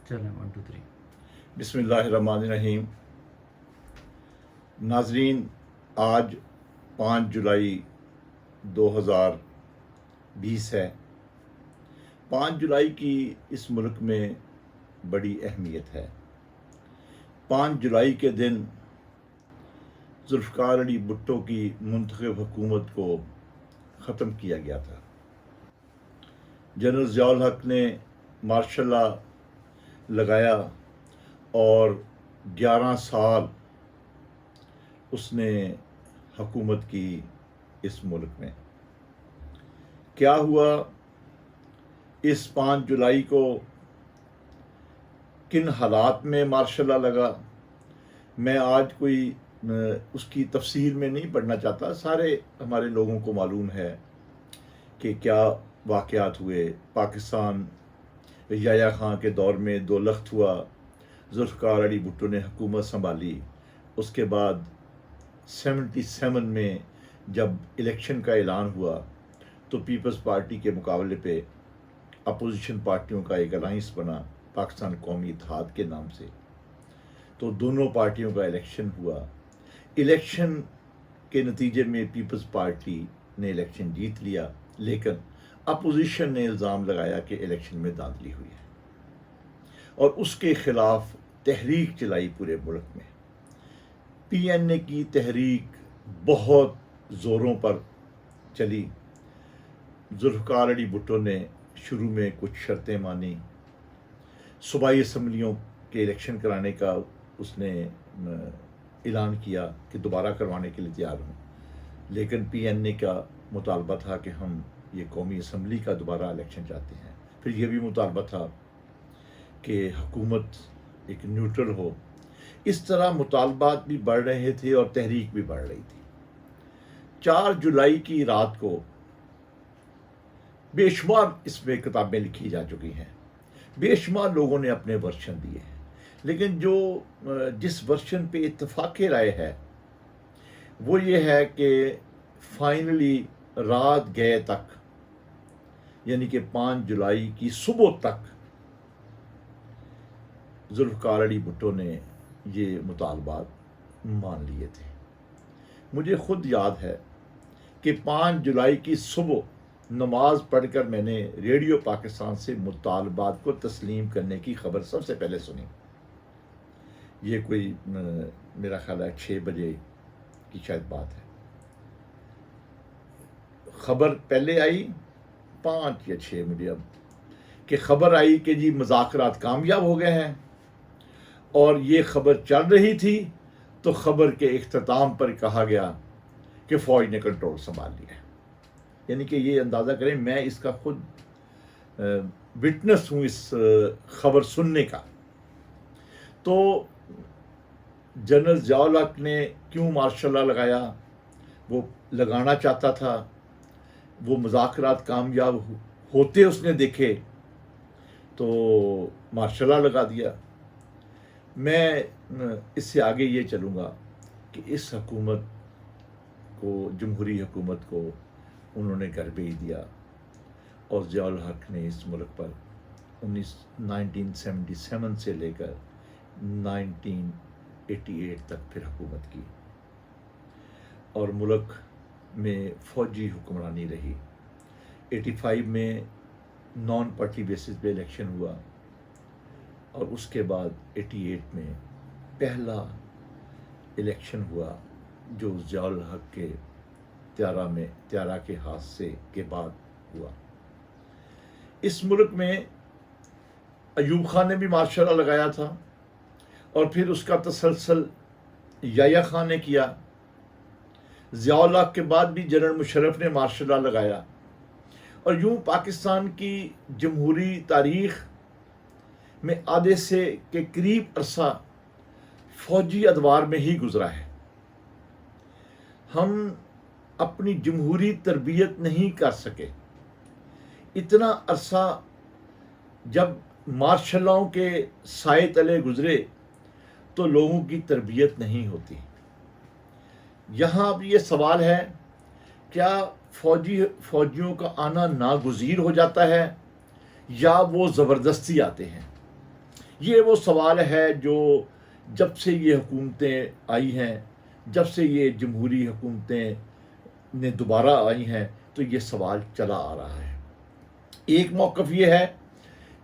چلیں 1 2 3 بسم اللہ الرحمن الرحیم۔ ناظرین، آج 5 جولائی 2020 ہے۔ 5 جولائی کی اس ملک میں بڑی اہمیت ہے۔ 5 جولائی کے دن ذوالفقار علی بھٹو کی منتخب حکومت کو ختم کیا گیا تھا۔ جنرل ضیاء الحق نے مارشل لا لگایا اور 11 سال اس نے حکومت کی اس ملک میں۔ کیا ہوا اس 5 جولائی کو، کن حالات میں مارشل لا لگا، میں آج کوئی اس کی تفصیل میں نہیں پڑھنا چاہتا۔ سارے ہمارے لوگوں کو معلوم ہے کہ کیا واقعات ہوئے۔ پاکستان یحییٰ خان کے دور میں 2 لخت ہوا، ذوالفقار علی بھٹو نے حکومت سنبھالی۔ اس کے بعد 77 میں جب الیکشن کا اعلان ہوا تو پیپلز پارٹی کے مقابلے پہ اپوزیشن پارٹیوں کا ایک الائنس بنا پاکستان قومی اتحاد کے نام سے، تو دونوں پارٹیوں کا الیکشن ہوا۔ الیکشن کے نتیجے میں پیپلز پارٹی نے الیکشن جیت لیا، لیکن اپوزیشن نے الزام لگایا کہ الیکشن میں دھاندلی ہوئی ہے اور اس کے خلاف تحریک چلائی پورے ملک میں۔ پی این اے کی تحریک بہت زوروں پر چلی۔ ذوالفقار علی بھٹو نے شروع میں کچھ شرطیں مانی۔ صوبائی اسمبلیوں کے الیکشن کرانے کا اس نے اعلان کیا کہ دوبارہ کروانے کے لیے تیار ہوں، لیکن پی این اے کا مطالبہ تھا کہ ہم یہ قومی اسمبلی کا دوبارہ الیکشن چاہتے ہیں۔ پھر یہ بھی مطالبہ تھا کہ حکومت ایک نیوٹرل ہو۔ اس طرح مطالبات بھی بڑھ رہے تھے اور تحریک بھی بڑھ رہی تھی۔ 4 جولائی کی رات کو بے شمار اس میں کتابیں لکھی جا چکی ہیں، بے شمار لوگوں نے اپنے ورشن دیے ہیں، لیکن جس ورشن پہ اتفاق رائے ہے وہ یہ ہے کہ فائنلی رات گئے تک، یعنی کہ 5 جولائی کی صبح تک ذوالفقار علی بھٹو نے یہ مطالبات مان لیے تھے۔ مجھے خود یاد ہے کہ 5 جولائی کی صبح نماز پڑھ کر میں نے ریڈیو پاکستان سے مطالبات کو تسلیم کرنے کی خبر سب سے پہلے سنی۔ یہ کوئی میرا خیال ہے 6 بجے کی شاید بات ہے۔ خبر پہلے آئی 5 یا 6 مجھے اب، کہ خبر آئی کہ جی مذاکرات کامیاب ہو گئے ہیں، اور یہ خبر چل رہی تھی تو خبر کے اختتام پر کہا گیا کہ فوج نے کنٹرول سنبھال لیا ہے۔ یعنی کہ یہ اندازہ کریں، میں اس کا خود وٹنس ہوں، اس خبر سننے کا۔ تو جنرل ضیاء الحق نے کیوں مارشل لا لگایا؟ وہ لگانا چاہتا تھا، وہ مذاکرات کامیاب ہوتے اس نے دیکھے تو مارشل لا لگا دیا۔ میں اس سے آگے یہ چلوں گا کہ اس حکومت کو، جمہوری حکومت کو انہوں نے گھر بھیج دیا، اور ضیاء الحق نے اس ملک پر 1977 سے لے کر 1988 تک پھر حکومت کی، اور ملک میں فوجی حکمرانی رہی۔ 85 میں نان پارٹی بیسس پہ الیکشن ہوا، اور اس کے بعد 88 میں پہلا الیکشن ہوا جو ضیاء الحق کے تیارہ کے حادثے کے بعد ہوا۔ اس ملک میں ایوب خان نے بھی مارشل لا لگایا تھا، اور پھر اس کا تسلسل یحییٰ خان نے کیا۔ ضیاء الحق کے بعد بھی جنرل مشرف نے مارشل لا لگایا، اور یوں پاکستان کی جمہوری تاریخ میں آدھے سے کے قریب عرصہ فوجی ادوار میں ہی گزرا ہے۔ ہم اپنی جمہوری تربیت نہیں کر سکے۔ اتنا عرصہ جب مارشل لاؤں کے سائے تلے گزرے تو لوگوں کی تربیت نہیں ہوتی۔ یہاں اب یہ سوال ہے، کیا فوجیوں کا آنا ناگزیر ہو جاتا ہے یا وہ زبردستی آتے ہیں؟ یہ وہ سوال ہے جو جب سے یہ حکومتیں آئی ہیں، جب سے یہ جمہوری حکومتیں نے دوبارہ آئی ہیں، تو یہ سوال چلا آ رہا ہے۔ ایک موقف یہ ہے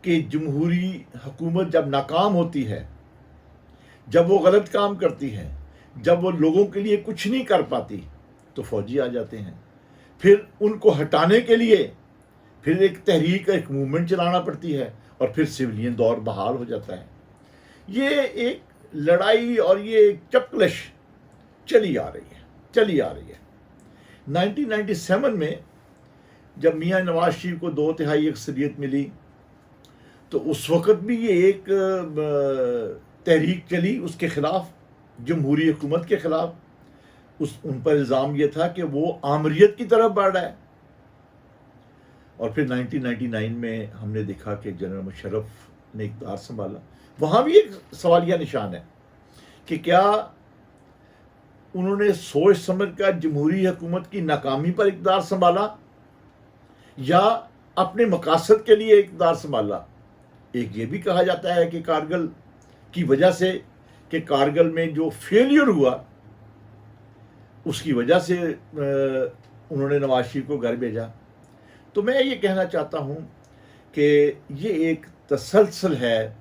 کہ جمہوری حکومت جب ناکام ہوتی ہے، جب وہ غلط کام کرتی ہے، جب وہ لوگوں کے لیے کچھ نہیں کر پاتی، تو فوجی آ جاتے ہیں، پھر ان کو ہٹانے کے لیے پھر ایک تحریک، ایک موومنٹ چلانا پڑتی ہے، اور پھر سویلین دور بحال ہو جاتا ہے۔ یہ ایک لڑائی اور یہ ایک چپکلش چلی آ رہی ہے۔ 1997 میں جب میاں نواز شریف کو 2/3 اکثریت ملی، تو اس وقت بھی یہ ایک تحریک چلی اس کے خلاف، جمہوری حکومت کے خلاف۔ ان پر الزام یہ تھا کہ وہ آمریت کی طرف بڑھ رہا ہے۔ اور پھر 1999 میں ہم نے دیکھا کہ جنرل مشرف نے اقتدار سنبھالا۔ وہاں بھی ایک سوالیہ نشان ہے کہ کیا انہوں نے سوچ سمجھ کر جمہوری حکومت کی ناکامی پر اقتدار سنبھالا، یا اپنے مقاصد کے لیے اقتدار سنبھالا۔ ایک یہ بھی کہا جاتا ہے کہ کارگل کی وجہ سے، کہ کارگل میں جو فیلئر ہوا اس کی وجہ سے انہوں نے نواز شریف کو گھر بھیجا۔ تو میں یہ کہنا چاہتا ہوں کہ یہ ایک تسلسل ہے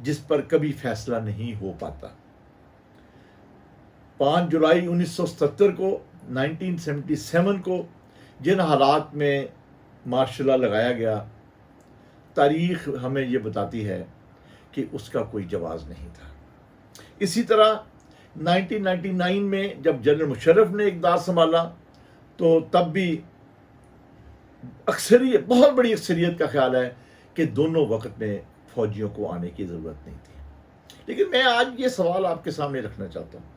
جس پر کبھی فیصلہ نہیں ہو پاتا۔ 5 جولائی 1977 کو، 1977 کو جن حالات میں مارشل لا لگایا گیا، تاریخ ہمیں یہ بتاتی ہے کہ اس کا کوئی جواز نہیں تھا۔ اسی طرح 1999 میں جب جنرل مشرف نے اقتدار سنبھالا، تو تب بھی اکثریت، بہت بڑی اکثریت کا خیال ہے کہ دونوں وقت میں فوجیوں کو آنے کی ضرورت نہیں تھی۔ لیکن میں آج یہ سوال آپ کے سامنے رکھنا چاہتا ہوں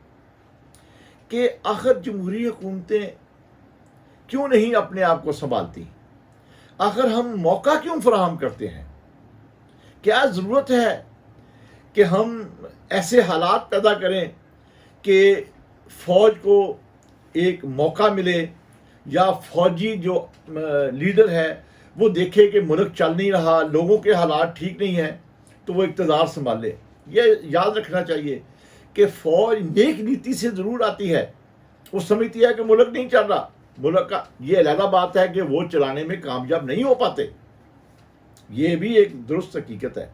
کہ آخر جمہوری حکومتیں کیوں نہیں اپنے آپ کو سنبھالتی؟ آخر ہم موقع کیوں فراہم کرتے ہیں؟ کیا ضرورت ہے کہ ہم ایسے حالات پیدا کریں کہ فوج کو ایک موقع ملے، یا فوجی جو لیڈر ہے وہ دیکھے کہ ملک چل نہیں رہا، لوگوں کے حالات ٹھیک نہیں ہیں، تو وہ اقتدار سنبھالے؟ یہ یاد رکھنا چاہیے کہ فوج نیک نیتی سے ضرور آتی ہے، وہ سمجھتی ہے کہ ملک نہیں چل رہا، ملک کا یہ علیحدہ بات ہے کہ وہ چلانے میں کامیاب نہیں ہو پاتے، یہ بھی ایک درست حقیقت ہے۔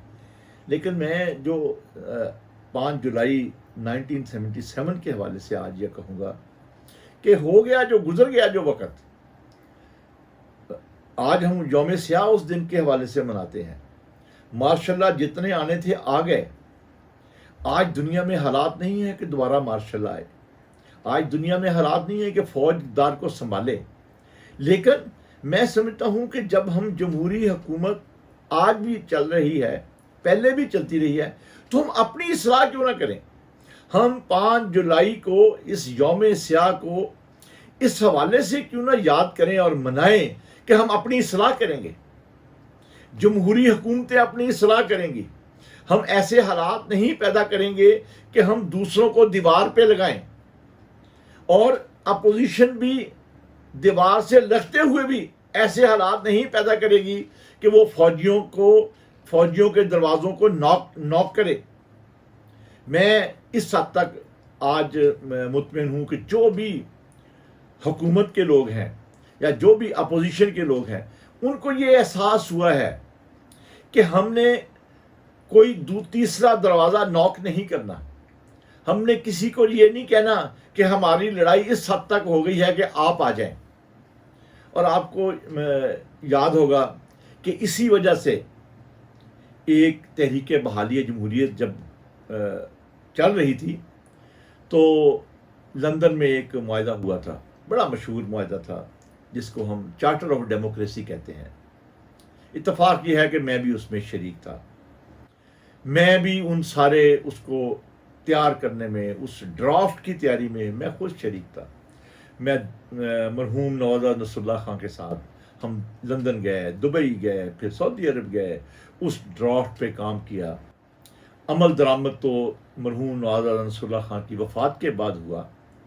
لیکن میں جو 5 جولائی 1977 کے حوالے سے آج یہ کہوں گا کہ ہو گیا جو گزر گیا جو وقت، آج ہم یوم سیاہ اس دن کے حوالے سے مناتے ہیں۔ ماشاء اللہ جتنے آنے تھے آ گئے۔ آج دنیا میں حالات نہیں ہے کہ دوبارہ مارشل لا آئے، آج دنیا میں حالات نہیں ہے کہ فوج اقتدار کو سنبھالے۔ لیکن میں سمجھتا ہوں کہ جب ہم جمہوری حکومت آج بھی چل رہی ہے، پہلے بھی چلتی رہی ہے، تو ہم اپنی اصلاح کیوں نہ کریں؟ ہم 5 جولائی کو، اس یوم سیاہ کو اس حوالے سے کیوں نہ یاد کریں اور منائیں کہ ہم اپنی اصلاح کریں گے، جمہوری حکومتیں اپنی اصلاح کریں گی۔ ہم ایسے حالات نہیں پیدا کریں گے کہ ہم دوسروں کو دیوار پہ لگائیں، اور اپوزیشن بھی دیوار سے لگتے ہوئے بھی ایسے حالات نہیں پیدا کرے گی کہ وہ فوجیوں کے دروازوں کو نوک کرے۔ میں اس حد تک آج مطمئن ہوں کہ جو بھی حکومت کے لوگ ہیں یا جو بھی اپوزیشن کے لوگ ہیں، ان کو یہ احساس ہوا ہے کہ ہم نے کوئی تیسرا دروازہ نوک نہیں کرنا، ہم نے کسی کو یہ نہیں کہنا کہ ہماری لڑائی اس حد تک ہو گئی ہے کہ آپ آ جائیں۔ اور آپ کو یاد ہوگا کہ اسی وجہ سے ایک تحریک بحالی جمہوریت جب چل رہی تھی، تو لندن میں ایک معاہدہ ہوا تھا، بڑا مشہور معاہدہ تھا، جس کو ہم چارٹر آف ڈیموکریسی کہتے ہیں۔ اتفاق یہ ہے کہ میں بھی اس میں شریک تھا، میں بھی ان سارے اس کو تیار کرنے میں، اس ڈرافٹ کی تیاری میں میں خود شریک تھا۔ میں مرحوم نوازہ نصر اللہ خان کے ساتھ ہم لندن گئے، دبئی گئے، پھر سعودی عرب گئے، اس ڈرافٹ پہ کام کیا۔ عمل درآمد تو مرحوم نوازہ نصر اللہ خان کی وفات کے بعد ہوا،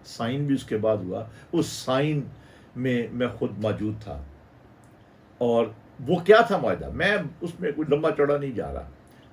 سائن بھی اس کے بعد ہوا۔ اس سائن میں خود موجود تھا۔ اور وہ کیا تھا معاہدہ، میں اس میں کوئی لمبا چوڑا نہیں جا رہا،